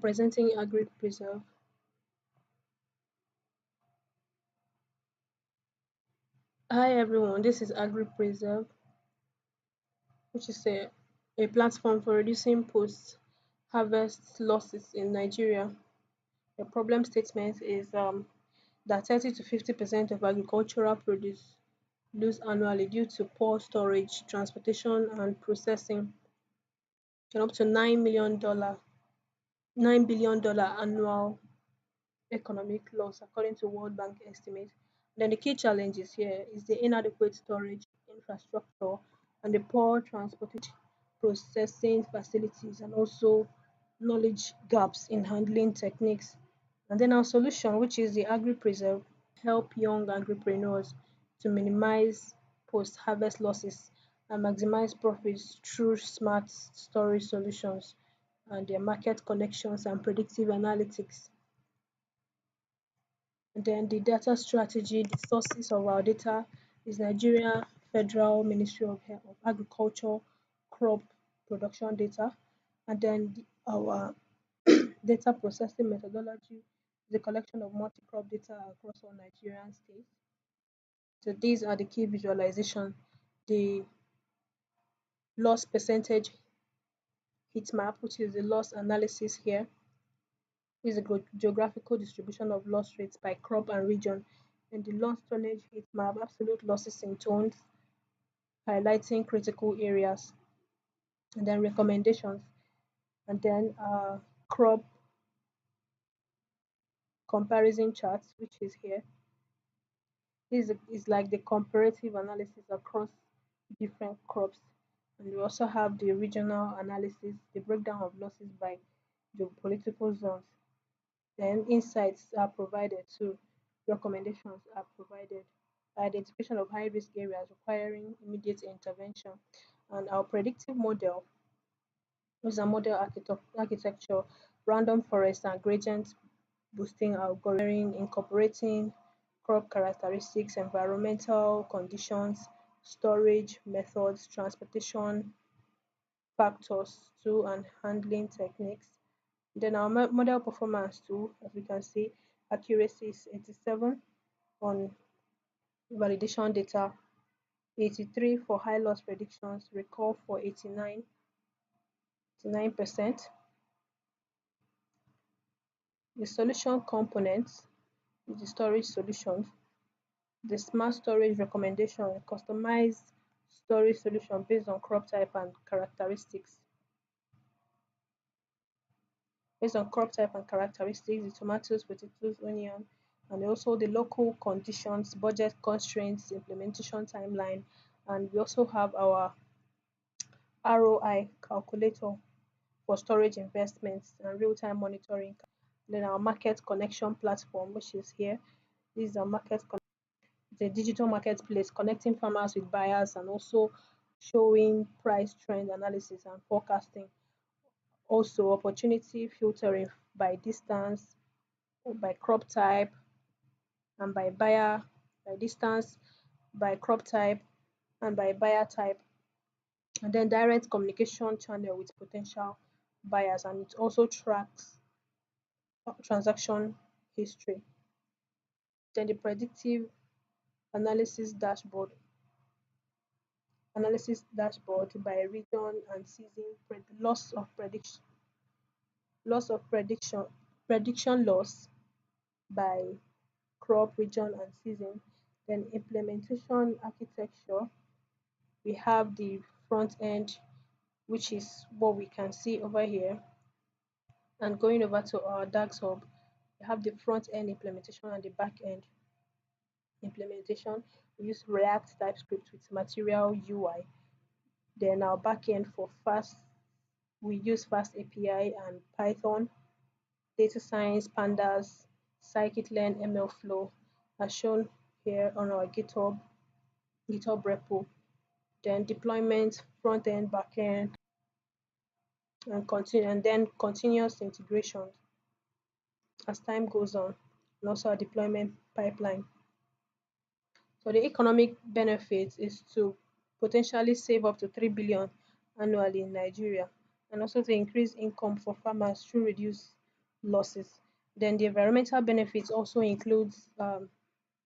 Presenting AgriPreserve. Hi everyone, this is AgriPreserve, which is a platform for reducing post harvest losses in Nigeria. The problem statement is that 30 to 50% of agricultural produce lose annually due to poor storage, transportation, and processing, and up to $9 billion annual economic loss according to World Bank estimates. Then the key challenges here is the inadequate storage infrastructure and the poor transportation processing facilities and also knowledge gaps in handling techniques. And then our solution, which is the AgriPreserve, help young agripreneurs to minimize post-harvest losses and maximize profits through smart storage solutions and their market connections and predictive analytics. And then the data strategy, the sources of our data is Nigeria Federal Ministry of Agriculture crop production data. And then our data processing methodology is a collection of multi-crop data across all Nigerian states. So these are the key visualization. The loss percentage heat map, which is the loss analysis here, is a geographical distribution of loss rates by crop and region, and the loss tonnage heat map, absolute losses in tons, highlighting critical areas, and then recommendations, and then crop comparison charts, which is here. This is like the comparative analysis across different crops. And we also have the regional analysis, the breakdown of losses by geopolitical zones. Then insights are provided too. Recommendations are provided. Identification of high risk areas requiring immediate intervention. And our predictive model is a model architecture, random forest and gradient boosting algorithm incorporating crop characteristics, environmental conditions, storage methods, transportation factors too, and handling techniques. Then our model performance too, as we can see, accuracy is 87 on validation data, 83 for high loss predictions, recall for 89%. The solution components, the storage solutions, the smart storage recommendation, customized storage solution based on crop type and characteristics. Based on crop type and characteristics, the tomatoes, potatoes, onion, and also the local conditions, budget constraints, implementation timeline, and we also have our ROI calculator for storage investments and real-time monitoring. Then our market connection platform, which is here. This is a it's a digital marketplace connecting farmers with buyers and also showing price trend analysis and forecasting. Also, opportunity filtering by distance, by crop type, and by buyer, by distance, by crop type, and by buyer type. And then direct communication channel with potential buyers, and it also tracks transaction history. Then the predictive analysis dashboard by region and season, loss of prediction loss by crop, region, and season. Then implementation architecture, we have the front end, which is what we can see over here. And going over to our DAX hub, we have the front end implementation and the back end implementation. We use React TypeScript with Material UI. Then our backend for fast, we use Fast API and Python, data science, pandas, scikit-learn, ML flow, as shown here on our GitHub repo. Then deployment, front end, back end, and then continuous integration as time goes on, and also our deployment pipeline. So the economic benefit is to potentially save up to 3 billion annually in Nigeria, and also to increase income for farmers through reduced losses. Then the environmental benefits also includes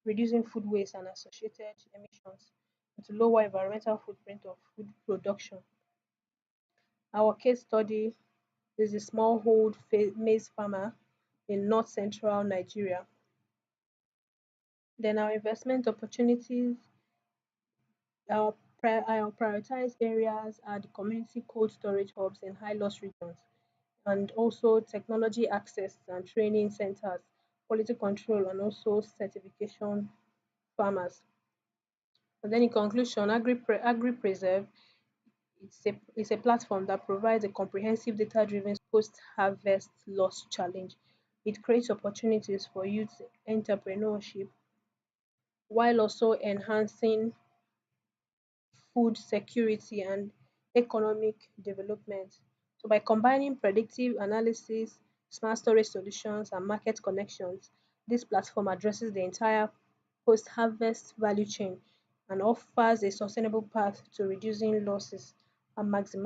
reducing food waste and associated emissions, and to lower environmental footprint of food production. Our case study is a smallhold maize farmer in north central Nigeria. Then our investment opportunities, our prioritized areas are the community cold storage hubs in high loss regions, and also technology access and training centers, quality control, and also certification farmers. And then in conclusion, AgriPreserve it's a platform that provides a comprehensive data-driven post-harvest loss challenge. It creates opportunities for youth entrepreneurship while also enhancing food security and economic development. So by combining predictive analysis, smart storage solutions, and market connections, this platform addresses the entire post-harvest value chain and offers a sustainable path to reducing losses and maximizing